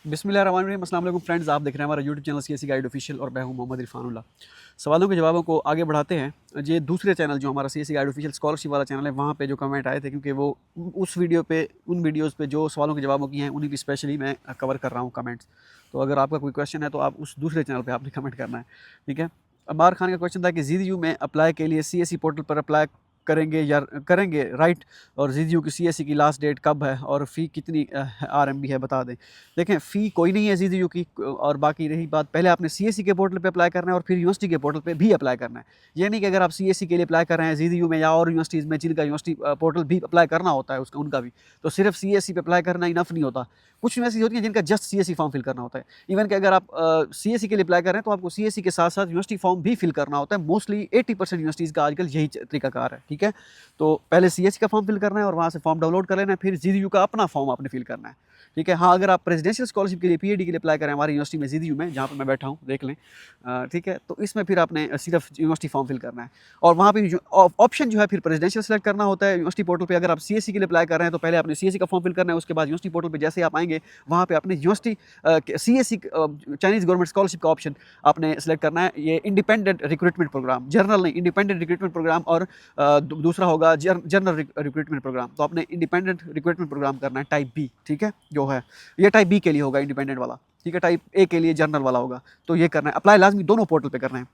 बिस्मिल्लाहिर्रहमानिर्रहीम। अस्सलाम वालेकुम फ्रेंड्स, आप देख रहे हैं हमारा YouTube channel CSC guide official और मैं हूं मोहम्मद इरफानुल्लाह। सवालों के जवाबों को आगे बढ़ाते हैं। ये दूसरे चैनल जो हमारा सीएससी गाइड ऑफिशियल स्कॉलरशिप वाला चैनल है, वहाँ पे जो कमेंट आए थे, क्योंकि वो उस वीडियो पे उन वीडियोज़ पे जो सवालों के जवाबों की हैं उन्हीं की स्पेशली मैं कवर कर रहा हूँ कमेंट्स। तो अगर आपका कोई क्वेश्चन है तो आप उस दूसरे चैनल पर आपने कमेंट करना है, ठीक है। अमार खान का क्वेश्चन था कि ZU में अप्लाई के लिए सीएससी पोर्टल पर अप्लाई करेंगे राइट, और ZU की सीएससी की लास्ट डेट कब है और फ़ी कितनी RMB है बता दें। देखें, फ़ी कोई नहीं है ZU की, और बाकी रही बात, पहले आपने सीएससी के पोर्टल पे अप्लाई करना है और फिर यूनिवर्सिटी के पोर्टल पे भी अप्लाई करना है। ये नहीं कि अगर आप सीएससी के लिए अप्लाई कर रहे हैं ZU में या और यूनिवर्सिटीज़ में जिनका यूनिवर्सिटी पोर्टल भी अप्लाई करना होता है उसका उनका भी, तो सिर्फ सीएससी पे अप्लाई करना इनफ नहीं होता। कुछ यूनिवर्सिटी होती हैं जिनका जस्ट सीएससी फॉर्म फिल करना होता है। इवन कि अगर आप सीएससी के लिए अप्लाई कर रहे हैं तो आपको सीएससी के साथ साथ यूनिवर्सिटी फॉर्म भी फिल करना होता है। मोस्टली 80% यूनिवर्सिटीज़ का आजकल यही तरीकाकार है, ठीक है। तो पहले सीएससी का फॉर्म फिल करना है और वहाँ से फॉर्म डाउनलोड कर लेना है, फिर ZU का अपना फॉर्म आपने फिल करना है, ठीक है। हाँ, अगर आप प्रेसिडेंशियल स्कॉलरशिप के लिए PhD के लिए अप्लाई करें हमारी यूनिवर्सिटी में ZU में, जहाँ पर मैं बैठा हूँ, देख लें, ठीक है, तो इसमें फिर आपने सिर्फ यूनिवर्सिटी फॉर्म फिल करना है और वहाँ पे ऑप्शन जो है फिर प्रेसिडेंशियल सेलेक्ट करना होता है यूनिवर्सिटी पोर्टल पे। अगर आप सीएससी के लिए अप्लाई कर रहे हैं तो पहले आपने सीएससी का फॉर्म फिल करना है, उसके बाद यूनिवर्सिटी पोर्टल पे जैसे आप आएंगे वहाँ पे आपने university CSC Chinese government scholarship का ऑप्शन आपने सेलेक्ट करना है। ये इंडिपेंडेंट रिक्रूटमेंट प्रोग्राम, जनरल नहीं, इंडिपेंडेंट रिक्रूटमेंट प्रोग्राम, और दूसरा होगा जनरल रिक्रूटमेंट प्रोग्राम। तो आपने इंडिपेंडेंट रिक्रूटमेंट प्रोग्राम करना है टाइप B, ठीक है, जो है ये टाइप B के लिए होगा इंडिपेंडेंट वाला, ठीक है। टाइप A के लिए जनरल वाला होगा। तो ये करना है, अप्लाई लाजमी दोनों पोर्टल पे करना है।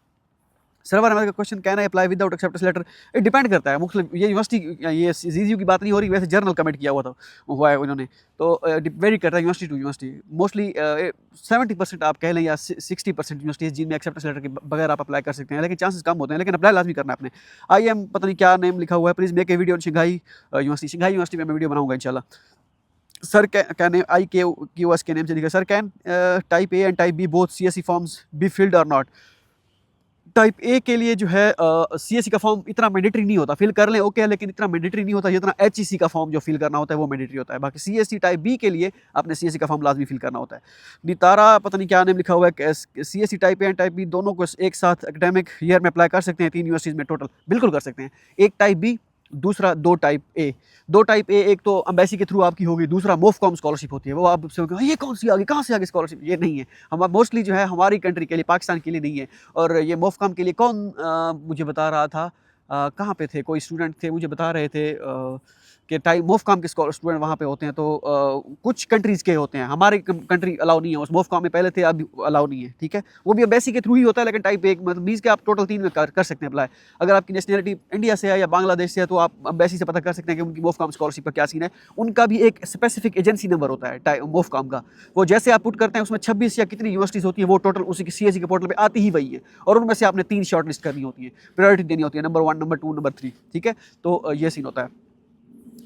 सर्वर अहमद का क्वेश्चन कहना है अप्लाई विदाउट एक्सेप्टेंस लेटर, ये डिपेंड करता है। मुख्तलिफ ये यूनिवर्सिटी, ये ZU की बात नहीं हो रही, वैसे जनरल कमेंट किया हुआ है उन्होंने, तो वेरी करता है यूनिवर्सिटी टू यूनिवर्सिटी। मोस्टली 70% आप कह लें या 60% यूनिवर्सिटीज़ जिनमें एक्सेप्टेंस लेटर के बगैर आप अप्लाई कर सकते हैं, लेकिन चांसेस कम होते हैं, लेकिन अप्लाई लाजमी करना है आपने। IM पता नहीं क्या नेम लिखा हुआ है, please make a video on Shanghai university में मैं वीडियो बनाऊंगा इंशाल्लाह। सर कैन IKQS के नेम से लिखा, sir can type A and type B both CSC forms be filled और नॉट। टाइप A के लिए जो है CSC का फॉर्म इतना मैंडेटरी नहीं होता, फिल कर लें ओके, लेकिन इतना मैंडेटरी नहीं होता जितना HEC का फॉर्म जो फिल करना होता है वो मैंडेटरी होता है। बाकी CSC टाइप B के लिए आपने CSC का फॉर्म लाजमी फिल करना होता है। नितारा पता नहीं क्या नेम लिखा हुआ है, CSC type A and type B दोनों को एक साथ एकेडमिक ईयर में अप्लाई कर सकते हैं 3 यूनिवर्सिटीज़ में टोटल, बिल्कुल कर सकते हैं। एक टाइप B, दूसरा 2 टाइप A। 2 टाइप A एक तो एम्बेसी के थ्रू आपकी होगी, दूसरा मोफकॉम स्कॉलरशिप होती है। वो आप ये कौन सी आ गई, कहाँ से आ गई स्कॉलरशिप, ये नहीं है। हम मोस्टली जो है हमारी कंट्री के लिए, पाकिस्तान के लिए नहीं है। और ये मोफकॉम के लिए कौन मुझे बता रहा था, कहाँ पे थे, कोई स्टूडेंट थे मुझे बता रहे थे कि टाइप मोफकॉम के स्टूडेंट वहाँ पे होते हैं, तो कुछ कंट्रीज़ के होते हैं, हमारी कंट्री अलाउ नहीं है। उस मोफकॉम में पहले थे, अब अलाउ नहीं है, ठीक है। वो भी एम्बेसी के थ्रू ही होता है, लेकिन टाइप एक मतलब मीन्स के आप टोटल 3 में कर सकते हैं अप्लाई। अगर आपकी नेशनलिटी इंडिया से है या बांग्लादेश से है तो आप एम्बेसी से पता कर सकते हैं कि उनकी मोफकॉम स्कॉलरशिप का क्या सीन है। उनका भी एक स्पेसिफिक एजेंसी नंबर होता है मोफकॉम का, वो जैसे आप पुट करते हैं उसमें 26 या कितनी यूनिवर्सिटीज़ होती है, वो टोटल उसी की CSC के पोर्टल पर आती ही वही है, और उनमें से आपने 3 शॉर्ट लिस्ट करनी होती है, प्रायोरिटी देनी होती है, नंबर 1, नंबर 2, नंबर 3, ठीक है। तो ये सीन होता है।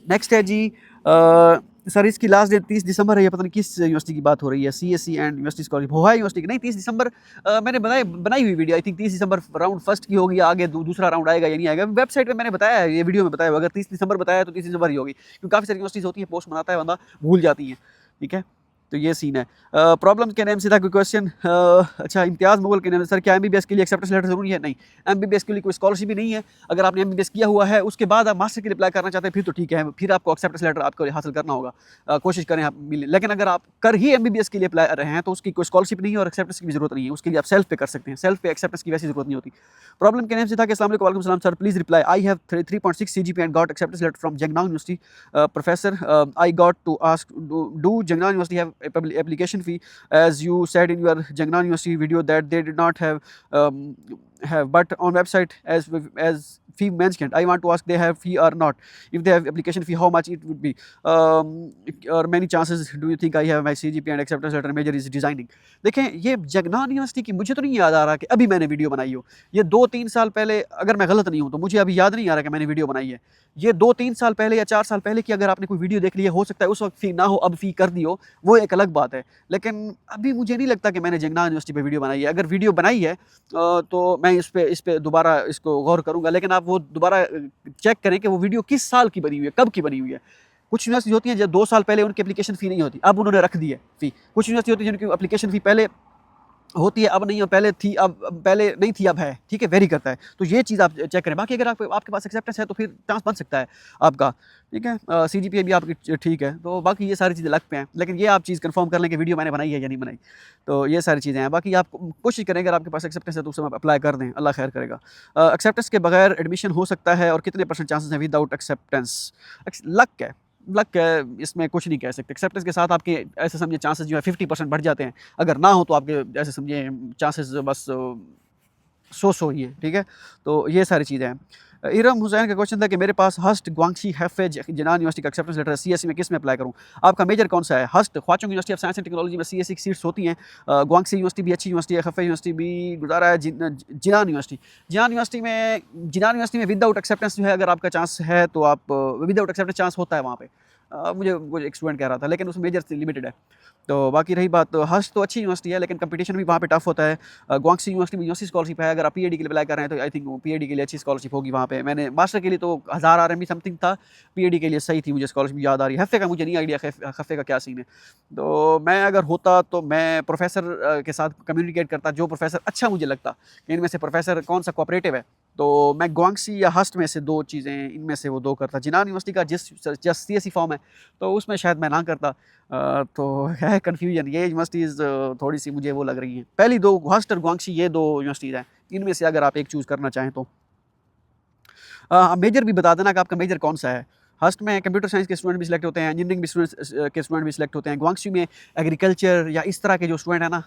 नेक्स्ट है जी, सर इसकी लास्ट डेट 30 दिसंबर है, ये पता नहीं किस यूनिवर्सिटी की बात हो रही है। CSC एंड यूनिवर्सिटी स्कॉलरशिप हुआ है यूनिवर्सिटी की, नहीं 30 दिसंबर मैंने बनाई हुई video, I think 30 December round first की होगी, आगे दूसरा राउंड आएगा या नहीं आएगा, वेबसाइट पे मैंने बताया है, ये वीडियो में बताया, अगर 30 दिसंबर बताया तो 30 दिसंबर ही होगी, क्योंकि काफ़ी सारी यूनिवर्सिटीज़ होती हैं, पोस्ट बनाता है बंदा, भूल जाती हैं, ठीक है। तो ये सीन है। प्रॉब्लम के नेम से था कोई क्वेश्चन, अच्छा इम्तियाज़ मुगल के नेम से, सर क्या MBBS के लिए एक्सेप्टेंस लेटर जरूरी है? नहीं, MBBS के लिए कोई स्कॉलरशिप भी नहीं है। अगर आपने MBBS किया हुआ है उसके बाद आप मास्टर के लिए अप्लाई करना चाहते हैं फिर तो ठीक है, फिर आपको एक्सेप्टेंस लेटर आपको हासिल करना होगा, कोशिश करें आप मिले। लेकिन अगर आप कर ही MBBS के लिए अप्लाई रहे हैं तो उसकी कोई स्कॉलरशिप नहीं है और एक्सेप्टेंस की भी जरूरत नहीं है, उसके लिए आप सेल्फ पे कर सकते हैं, सेल्फ पे एक्सेप्टेंस की वैसी जरूरत नहीं होती। प्रॉब्लम के नेम से था कि अस्सलाम वालेकुम सलाम sir, please reply, I have 3.6 CGPA and got acceptance letter from Jiangnan university. Professor, I got to ask, do Jiangnan university have application fee, as you said in your Jangnan University video that they did not have, but on website as fee mentioned, I want to ask they have fee or not, if they have application fee how much it would be, or many chances do you think I have my CGPA and acceptance letter, major is designing। देखें, ये जगनान university की मुझे तो नहीं याद आ रहा कि अभी मैंने वीडियो बनाई हो, ये 2-3 साल पहले, अगर मैं गलत नहीं हूँ तो मुझे अभी याद नहीं आ रहा कि मैंने वीडियो बनाई है। ये 2-3 साल पहले या 4 साल पहले की अगर आपने कोई वीडियो देख ली है, हो सकता है उस वक्त फी ना हो, अब फी कर दी हो, वो एक अलग बात है, लेकिन अभी मुझे नहीं लगता कि मैंने जगनान यूनिवर्सिटी पे वीडियो बनाई है। अगर वीडियो बनाई है तो मैं इस पे दोबारा इसको गौर करूंगा, लेकिन आप वो दोबारा चेक करें कि वो वीडियो किस साल की बनी हुई है, कब की बनी हुई है। कुछ यूनिवर्सिटी होती हैं जो 2 साल पहले उनकी एप्लीकेशन फ़ी नहीं होती, अब उन्होंने रख दी है फ़ी। कुछ यूनिवर्सिटी होती है जिनकी एप्लीकेशन फ़ी पहले होती है, अब नहीं है, पहले थी, अब पहले नहीं थी, अब है, ठीक है, वेरी करता है। तो ये चीज़ आप चेक करें। बाकी अगर आपके पास एक्सेप्टेंस है तो फिर चांस बन सकता है आपका, ठीक है। सीजीपीए भी आपकी ठीक है, तो बाकी ये सारी चीज़ें लक पे हैं। लेकिन ये आप चीज़ कंफर्म कर लें कि वीडियो मैंने बनाई है या नहीं बनाई। तो ये सारी चीज़ें हैं। बाकी आप कोशिश करें, अगर आपके पास एक्सेप्टेंस है तो उसे आप अप्लाई कर दें, अल्लाह खैर करेगा। एक्सेप्टेंस के बगैर एडमिशन हो सकता है और कितने % चांसेस हैं विदाउट एक्सेप्टेंस? लक है, लक है, इसमें कुछ नहीं कह सकते। एक्सेप्टेंस के साथ आपके ऐसे समझिए चांसेस जो है 50% बढ़ जाते हैं। अगर ना हो तो आपके ऐसे समझिए चांसेस बस 100 ही है, ठीक है। तो ये सारी चीज़ें हैं। इरम हुसैन का क्वेश्चन था कि मेरे पास हस्ट ग्वांगशी हैफेज जिनान यूनिवर्सिटी का एक्सेप्टेंस लेटर है, सीएससी में किस में अप्लाई करूँ? आपका मेजर कौन सा है? HUST Huazhong university of science and technology में सीएससी की सीट्स होती हैं। ग्वांगशी यूनिवर्सिटी भी अच्छी यूनिवर्सिटी है, हैफेज यूनिवर्सिटी भी गुजारा है। जिनान यूनिवर्सिटी, जिनान यूनिवर्सिटी में विदाउट एक्सेप्टेंस जो है, अगर आपका चांस है तो आप विदाउट एक्सेप्टेंस चांस होता है वहाँ पे। मुझे एक स्टूडेंट कह रहा था, लेकिन उसमें मेजर से लिमिटेड है। तो बाकी रही बात, तो हस्ट तो अच्छी यूनिवर्सिटी है, लेकिन कंपटीशन भी वहाँ पे टफ होता है। ग्वांगसी यूनिवर्सिटी में यूनिवर्सिटी स्कॉलरशिप है। अगर आप पीएडी के लिए अप्लाई कर रहे हैं तो आई थिंक पीएडी के लिए अच्छी स्कॉलरशिप होगी वहाँ पे। मैंने मास्टर के लिए तो 1000 आरएमबी समथिंग था, पीएडी के लिए सही थी, मुझे स्कॉलरशिप याद आ रही है। हफ्ते का मुझे नहीं आइडिया, हफ्ते का क्या सीन है। तो मैं अगर होता तो मैं प्रोफेसर के साथ कम्युनिकेट करता, जो प्रोफेसर अच्छा मुझे लगता कि इनमें से प्रोफेसर कौन सा कोऑपरेटिव है, तो मैं ग्वांगसी या हस्ट में से 2 चीज़ें, इनमें से वो 2 करता। जिनान यूनिवर्सिटी का जिस सीएससी फॉर्म है तो उसमें शायद मैं ना करता। तो है कन्फ्यूजन, ये यूनिवर्सिटीज़ थोड़ी सी मुझे वो लग रही हैं। पहली 2 हस्ट और ग्वांगशी, ये 2 यूनिवर्सिटीज़ हैं, इनमें से अगर आप एक चूज़ करना चाहें तो। मेजर भी बता देना कि आपका मेजर कौन सा है। हस्ट में कंप्यूटर साइंस के स्टूडेंट भी सिलेक्ट होते हैं, इंजीनियरिंग भी स्टूडेंट्स के स्टूडेंट भी सिलेक्ट होते हैं। ग्वांगशी में एग्रीकल्चर या इस तरह के जो स्टूडेंट है ना,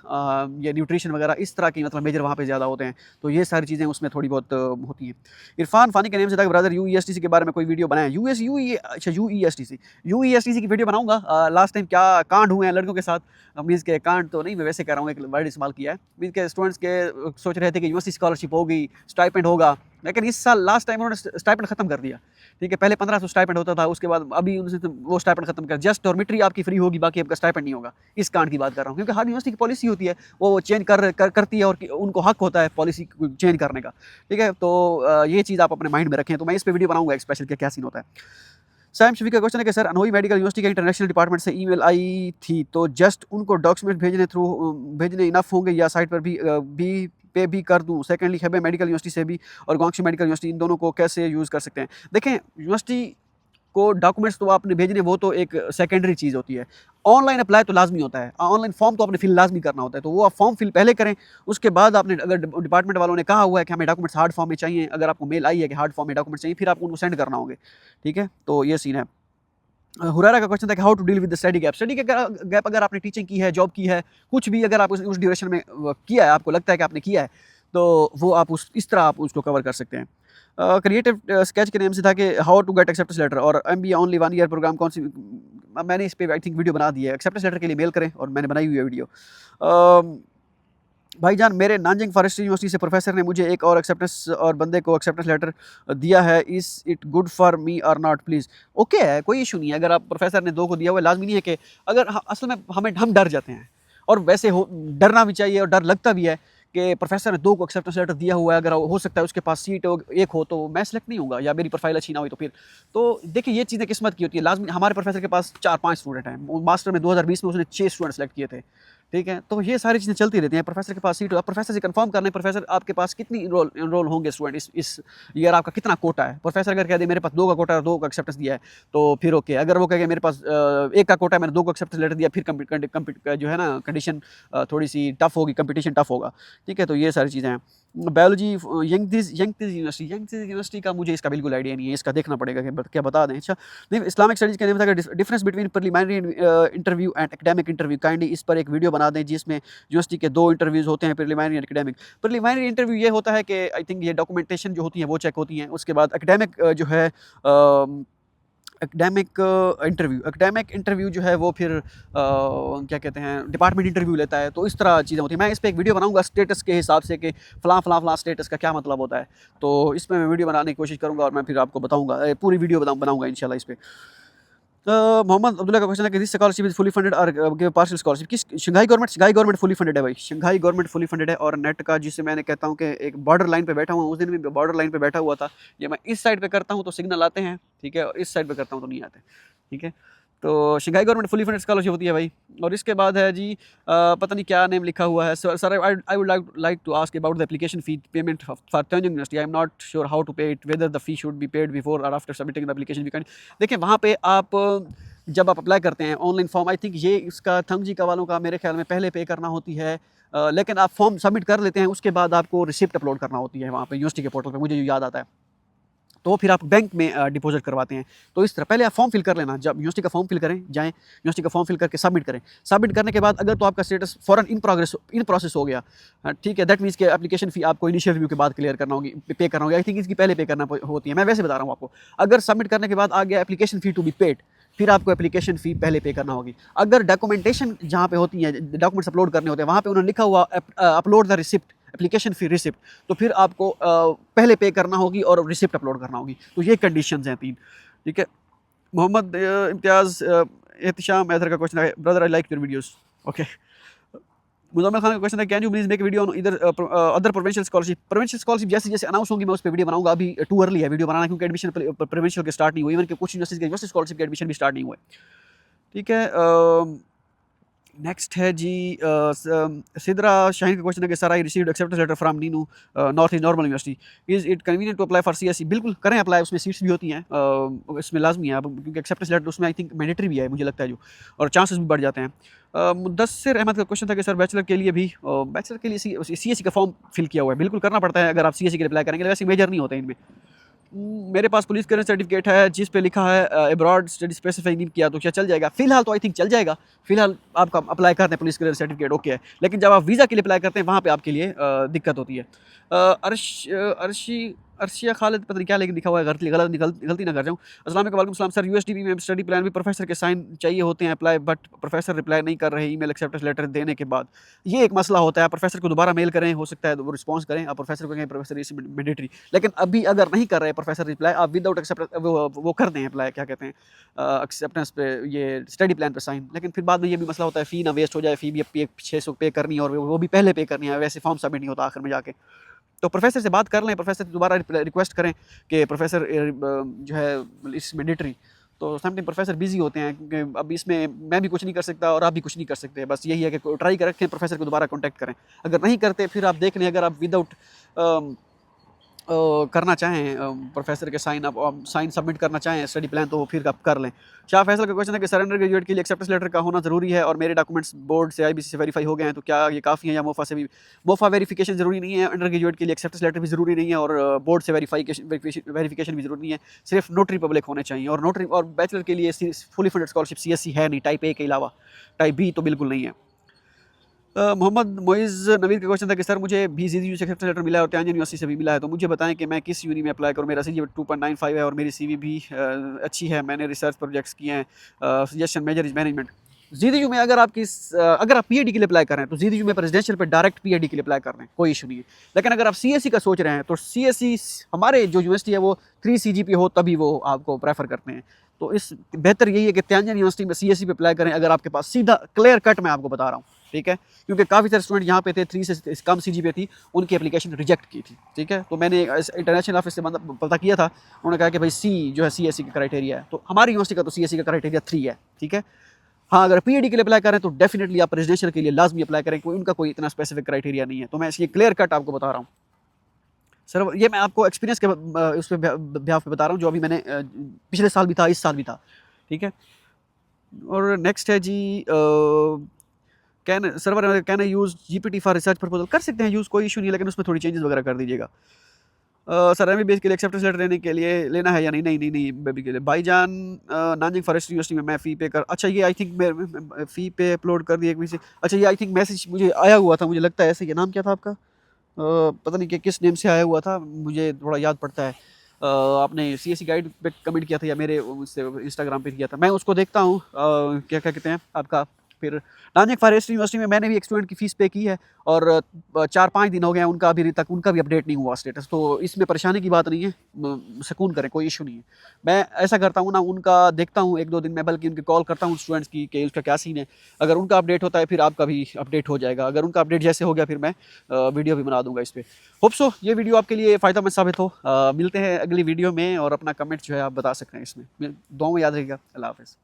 या न्यूट्रिशन वगैरह इस तरह की मतलब मेजर वहाँ पे ज़्यादा होते हैं। तो ये सारी चीज़ें उसमें थोड़ी बहुत होती हैं। इरफान फ़ानी के नेम से था कि ब्रदर यूईएसटीसी के बारे में कोई वीडियो बनाएं। अच्छा यूईएसटीसी की वीडियो बनाऊंगा। लास्ट टाइम क्या कांड हुए हैं लड़कों के साथ, मीन्स के कांड तो नहीं, मैं वैसे कह रहा हूँ, एक वर्ड इस्तेमाल किया है। मीन्स के स्टूडेंट्स के सोच रहे थे कि यूनिवर्सिटी स्कॉलरशिप होगी, स्टाइपेंड होगा, लेकिन इस साल लास्ट टाइम उन्होंने स्टाइपेंड खत्म कर दिया, ठीक है। पहले 1500 स्टाइपेंड होता था, उसके बाद अभी उनसे तो वो स्टाइपेंड खत्म कर, जस्ट डॉर्मिटरी आपकी फ्री होगी, बाकी आपका स्टाइपेंड नहीं होगा। इस कांड की बात कर रहा हूँ, क्योंकि हर यूनिवर्सिटी की पॉलिसी होती है, वो चेंज करती है और उनको हक होता है पॉलिसी चेंज करने का, ठीक है। तो ये चीज़ आप अपने माइंड में रखें। तो मैं इस पर वीडियो बनाऊंगा एक स्पेशल, क्या सीन होता है। सैम शफी का क्वेश्चन है कि सर अनोई मेडिकल यूनिवर्सिटी के इंटरनेशनल डिपार्टमेंट से ईमेल आई थी, तो जस्ट उनको डॉक्यूमेंट भेजने इनफ होंगे या साइट पर भी पे भी कर दूं? सेकेंडली हेबे मेडिकल यूनिवर्सिटी से भी और ग्वांगशी मेडिकल यूनिवर्सिटी, इन दोनों को कैसे यूज़ कर सकते हैं? देखें, यूनिवर्सिटी को डॉक्यूमेंट्स तो आपने भेजने, वो तो एक सेकेंडरी चीज़ होती है। ऑनलाइन अप्लाई तो लाजमी होता है, ऑनलाइन फॉर्म तो आपने फिल लाजमी करना होता है, तो वो आप फॉर्म फिल पहले करें। उसके बाद आपने, अगर डिपार्टमेंट वालों ने कहा हुआ है कि हमें डॉक्यूमेंट्स हार्ड फॉर्म में चाहिए, अगर आपको मेल आई है कि हार्ड फॉर्म में डॉक्यूमेंट्स चाहिए, फिर आपको उनको सेंड करना होंगे, ठीक है। तो ये सीन है। हुरैरा का क्वेश्चन था कि how to deal with the study gap. Study gap अगर आपने टीचिंग की है, जॉब की है, कुछ भी अगर आप उस ड्यूरेशन में किया है, आपको लगता है कि आपने किया है, तो वो आप इस तरह आप उसको कवर कर सकते हैं। क्रिएटिव स्केच के नेम से था कि how to get acceptance letter और एमबीए ओनली 1 ईयर प्रोग्राम कौन सी। मैंने इस पे आई थिंक वीडियो बना दी है। एक्सेप्टेंस लेटर के लिए मेल करें, और मैंने बनाई हुई है वीडियो। भाईजान, मेरे नानजिंग फॉरेस्ट्री यूनिवर्सिटी से प्रोफेसर ने मुझे एक और एक्सेप्टेंस और बंदे को एक्सेप्टेंस लेटर दिया है, is it good for me और नॉट प्लीज़? ओके है, कोई इशू नहीं है। अगर आप प्रोफेसर ने 2 को दिया हुआ है, लाजमी नहीं है कि अगर असल में हम डर जाते हैं, और वैसे डरना भी चाहिए, और डर लगता भी है कि प्रोफेसर ने 2 को एक्सेप्टेंस लेटर दिया हुआ है, अगर हो सकता है उसके पास सीट एक हो तो मैं सेलेक्ट नहीं होऊंगा, या मेरी प्रोफाइल अच्छी ना हुई तो फिर। तो देखिए, ये चीज़ें किस्मत की होती है। लाजमी हमारे प्रोफेसर के पास 4-5 स्टूडेंट हैं, मास्टर में 2020 में उसने 6 स्टूडेंट सेलेक्ट किए थे, ठीक है। तो ये सारी चीज़ें चलती रहती हैं। प्रोफेसर के पास सीट हो, आप प्रोफेसर से कंफर्म कर लें, प्रोफेसर आपके पास कितनी इनरोल होंगे स्टूडेंट इस ईयर, आपका कितना कोटा है। प्रोफेसर अगर कह दे मेरे पास 2 का कोटा है, 2 का एक्सेप्टेंस दिया है, तो फिर ओके। अगर वो कहे मेरे पास 1 का कोटा है, मैंने 2 को एक्सेप्टेंस लेटर दिया, फिर जो है ना, कंडीशन थोड़ी सी टफ होगी, कंपटीशन टफ होगा, ठीक है। तो ये सारी चीज़ें हैं। बायोलॉजी यंगदिस यूनिवर्सिटी का मुझे इसका बिल्कुल आइडिया नहीं है, इसका देखना पड़ेगा कि क्या बता दें। अच्छा, नहीं, इस्लामिक स्टडीज़ के नेम था कि difference between preliminary interview and academic interview, kindly इस पर एक वीडियो बना दें जिसमें यूनिवर्सिटी के 2 इंटरव्यूज़ होते हैं, preliminary and academic. Preliminary interview ये होता है कि आई थिंक ये डॉक्यूमेंटेशन जो होती है वो चेक होती हैं। उसके बाद एकेडमिक जो है एकेडमिक इंटरव्यू जो है वो फिर क्या कहते हैं, डिपार्टमेंट इंटरव्यू लेता है। तो इस तरह चीज़ें होती हैं। मैं इस पे एक वीडियो बनाऊंगा स्टेटस के हिसाब से कि फ़लाँ स्टेटस का क्या मतलब होता है। तो इसमें मैं वीडियो बनाने की कोशिश करूंगा, और मैं फिर आपको बताऊंगा, पूरी वीडियो बनाऊंगा इंशाल्लाह इस पे। मोहम्मद अब्दुल्ला का क्वेश्चन है कि this scholarship is fully funded और पार्शियल स्कॉलरशिप। किस? शंघाई गवर्नमेंट फुली फंडेड है भाई, शंघाई गवर्नमेंट फुली फंडेड है। और नेट का, जिससे मैंने कहता हूँ कि एक बॉर्डर लाइन पे बैठा हुआ हूँ, उस दिन भी बॉर्डर लाइन पे बैठा हुआ था। ये मैं इस साइड पे करता हूँ तो सिग्नल आते हैं, ठीक है, और इस साइड पे करता हूँ तो नहीं आते, ठीक है। तो Shanghai government fully funded scholarship होती है भाई। और इसके बाद है जी पता नहीं क्या नेम लिखा हुआ है। Sir I would like to ask about the application fee payment for Tianjin university. I am not sure how to pay it, whether the fee should be paid before or after submitting the application we can. देखिए वहाँ पे आप जब आप apply करते हैं online form, I think ये इसका थंगजी का वालों का मेरे ख्याल में पहले पे करना होती है, लेकिन आप फॉर्म सबमिट कर लेते हैं, उसके बाद आपको रिसिप्ट अपलोड करना होती है वहाँ पे यूनिवर्सिटी के पोर्टल पे, मुझे जो याद आता है। तो फिर आप बैंक में डिपॉजिट करवाते हैं। तो इस तरह पहले आप फॉर्म फिल कर लेना, जब यूनिवर्सिटी का फॉर्म फिल करें जाएँ, यूनिवर्सिटी का फॉर्म फिल करके सबमिट करें। सबमिट करने के बाद अगर तो आपका स्टेटस फ़ौरन इन प्रोसेस हो गया, ठीक है, दैट मीन्स कि एप्लीकेशन फ़ी आपको इनिशियल रिव्यू के बाद क्लियर करना होगी, पे करना होगी। आई थिंक इसकी पहले पे करना होती है, मैं वैसे बता रहा हूँ आपको। अगर सबमिट करने के बाद आ गया application fee to be paid, फिर आपको एप्लीकेशन फ़ी पहले पे करना होगी। अगर डॉक्यूमेंटेशन जहाँ पे होती है, डॉक्यूमेंट्स अपलोड करने होते हैं, वहाँ पे उन्होंने लिखा हुआ upload the receipt, application fee receipt, तो फिर आपको पहले पे करना होगी और रिसिप्ट अपलोड करना होगी। तो ये कंडीशंस हैं 3, ठीक है। मोहम्मद इम्तियाज़ एहतिशाम हैदर का क्वेश्चन है, brother I like your videos. Okay. Muzammil Khan का क्वेश्चन है, can you please make video on इधर other provincial scholarship. Provincial scholarship जैसे जैसे अनाउंस होंगी मैं उस पर वीडियो बनाऊंगा। अभी टू अर्ली है वीडियो बनाना, क्योंकि एडमिशन प्रोविंशियल के स्टार्ट नहीं हुई, इवन के कुछ यूनिवर्सिटी स्कॉलरशिप के एडमिशन भी स्टार्ट नहीं हुए, ठीक है। नेक्स्ट है जी सिद्रा शाहीन का क्वेश्चन है कि sir I received acceptance letter from नीनू north east normal university, is it convenient to apply for CSC. बिल्कुल करें अप्लाई, उसमें सीट्स भी होती हैं, इसमें लाजमी है, क्योंकि एक्सेप्टेंस लेटर उसमें आई थिंक मैंडेटरी भी है मुझे लगता है जो, और चांसेस भी बढ़ जाते हैं। मुदस्सिर अहमद का क्वेश्चन था कि सर बैचलर के लिए भी बैचलर के लिए सीएससी का फॉर्म फिल किया हुआ है। बिल्कुल करना पड़ता है अगर आप सीएससी के लिए अप्लाई करेंगे, वैसे मेजर नहीं होते इनमें। मेरे पास पुलिस क्लियरेंस सर्टिफिकेट है जिस पे लिखा है अब्रॉड स्टडी स्पेसिफाई नहीं किया, तो क्या चल जाएगा? फिलहाल तो आई थिंक चल जाएगा। फिलहाल आपका अप्लाई करते हैं पुलिस क्लियरेंस सर्टिफिकेट, ओके है, लेकिन जब आप वीज़ा के लिए अप्लाई करते हैं वहाँ पे आपके लिए दिक्कत होती है। अर्शिया खालिद पता नहीं क्या लेकिन लिखा हुआ है, गलती ना कर जाऊँ। अस्सलाम वालेकुम सलाम सर, यूएसडीपी में स्टडी प्लान भी प्रोफेसर के साइन चाहिए होते हैं अप्लाई, बट प्रोफेसर रिप्लाई नहीं कर रहे ईमेल एक्सेप्टेंस लेटर देने के बाद। ये एक मसला होता है, प्रोफेसर को दोबारा मेल करें, हो सकता है वो रिस्पॉन्स करें, आप प्रोफेसर को कहें प्रोफेसर इस मैंडेटरी, लेकिन अभी अगर नहीं कर रहे प्रोफेसर रिप्लाई, आप विदाउट एक्सेप्टेंस वो कर दें अप्लाई, क्या कहते हैं एक्सेप्टेंस पे, ये स्टडी प्लान पे साइन। लेकिन फिर बाद में ये भी मसला होता है फ़ी ना वेस्ट हो जाए, फ़ी भी 600 पे करनी है और वो भी पहले पे करनी है, वैसे फॉर्म सबमिट नहीं होता आखिर में जाके। तो प्रोफेसर से बात कर लें, प्रोफेसर से दोबारा रिक्वेस्ट करें कि प्रोफेसर जो है इस मैंडेटरी। तो समटाइम प्रोफेसर बिजी होते हैं, क्योंकि अब इसमें मैं भी कुछ नहीं कर सकता और आप भी कुछ नहीं कर सकते। बस यही है कि ट्राई कर रखें, प्रोफेसर को दोबारा कॉन्टैक्ट करें। अगर नहीं करते फिर आप देख लें, अगर आप विदाउट करना चाहें प्रोफेसर के साइन सबमिट करना चाहें स्टडी प्लान, तो फिर आप कर लें। शाह फैसल का क्वेश्चन है कि सर अंडर ग्रेजुएट के लिए एक्सेप्टेंस लेटर का होना ज़रूरी है और मेरे डॉक्यूमेंट्स बोर्ड से आईबीसी से वेरीफाई हो गए हैं, तो क्या ये काफ़ी है या मोफा से भी? मोफा वेरिफिकेशन ज़रूरी नहीं है, अंडर ग्रेजुएट के लिए एक्सेप्टेंस लेटर भी ज़रूरी नहीं है और बोर्ड से वेरीफिकेशन भी ज़रूरी नहीं है, सिर्फ नोटरी पब्लिक होने चाहिए। और नोटरी और बैचलर के लिए फुली फंडेड स्कॉलरशिप सीएससी है नहीं, टाइप ए के अलावा टाइप बी तो बिल्कुल नहीं है। मोहम्मद मोइज़ नवीद का क्वेश्चन था कि सर मुझे भी जीजीयू से एक्सेप्टेंस लेटर मिला है और त्यान यूनिवर्सिटी से भी मिला है, तो मुझे बताएं कि मैं किस यूनी में अप्लाई करूं। मेरा सीजीपीए 2.95 है और मेरी सीवी भी अच्छी है, मैंने रिसर्च प्रोजेक्ट्स किए हैं। Suggestion major is management. GGU में अगर आप पीएचडी के लिए अप्लाई कर रहे हैं तो जीजीयू में प्रेसिडेंशियल पर डायरेक्ट पीएचडी के लिए अप्लाई कर रहे हैं, कोई इशू नहीं है। लेकिन अगर आप सीएससी का सोच रहे हैं तो सीएससी हमारे जो यूनिवर्सिटी है वो 3 सीजीपीए हो तभी वो आपको प्रेफर करते हैं। तो इस बेहतर यही है कि त्यान यूनिवर्सिटी में सीएससी पे अप्लाई करें, अगर आपके पास सीधा क्लियर कट मैं आपको बता रहा हूँ, ठीक है, क्योंकि काफ़ी सारे स्टूडेंट यहाँ पे थे 3 से कम सीजीपीए थी, उनकी एप्लीकेशन रिजेक्ट की थी, ठीक है। तो मैंने इंटरनेशनल ऑफिस से पता किया था, उन्होंने कहा कि भाई सी जो है सीएससी का क्राइटेरिया है, तो हमारी यूनिवर्सिटी का तो सीएससी का क्राइटेरिया 3 है, ठीक है। हाँ, अगर पीएचडी के लिए अप्लाई करें तो डेफिनेटली आप रेजिडेंशियल के लिए लाजमी अप्लाई करें, कोई उनका कोई इतना स्पेसिफिक क्राइटेरिया नहीं है। तो मैं इसलिए क्लियर कट आपको बता रहा हूँ सर, ये मैं आपको एक्सपीरियंस के उस पर ब्याह पे बता रहा हूँ, जो अभी मैंने पिछले साल भी था, इस साल भी था, ठीक है। और नेक्स्ट है जी can I use GPT for research proposal. कर सकते हैं यूज़, कोई इशू नहीं है, लेकिन उसमें थोड़ी चेंजेस वगैरह कर दीजिएगा। सर एमबीबीएस के लिए एक्सेप्टेंस लेटर लेने के लिए लेना है या नहीं? नहीं बेबी के लिए। भाईजान नाजिंग फॉरेस्ट यूनिवर्सिटी में मैं फ़ी पे कर, अच्छा ये आई थिंक मैं फ़ी पे अपलोड कर दिया एक अच्छा ये आई थिंक मैसेज मुझे आया हुआ था, मुझे लगता है ऐसे। ये नाम क्या था आपका? पता नहीं कि किस नेम से आया हुआ था, मुझे थोड़ा याद पड़ता है। आपने सीएससी गाइड पे कमेंट किया था या मेरे उससे इंस्टाग्राम पे किया था, मैं उसको देखता हूँ। क्या कहते हैं आपका, फिर नाजिंग फॉरेस्ट यूनिवर्सिटी में मैंने भी एक स्टूडेंट की फ़ीस पे की है और 4-5 दिन हो गए हैं, उनका अभी तक उनका भी अपडेट नहीं हुआ स्टेटस। तो इसमें परेशानी की बात नहीं है, सुकून करें, कोई इशू नहीं है। मैं ऐसा करता हूँ ना, उनका देखता हूँ 1-2 दिन में, बल्कि उनकी कॉल करता हूँ स्टूडेंट्स की कि उसका क्या सीन है। अगर उनका अपडेट होता है फिर आपका भी अपडेट हो जाएगा, अगर उनका अपडेट जैसे हो गया फिर मैं वीडियो भी बना दूंगा इस पर। होप सो ये वीडियो आपके लिए फ़ायदेमंद साबित हो। मिलते हैं अगली वीडियो में, और अपना कमेंट जो है आप बता सकते हैं इसमें। दुआ में याद रहेगा। अल्लाह हाफ़िज़।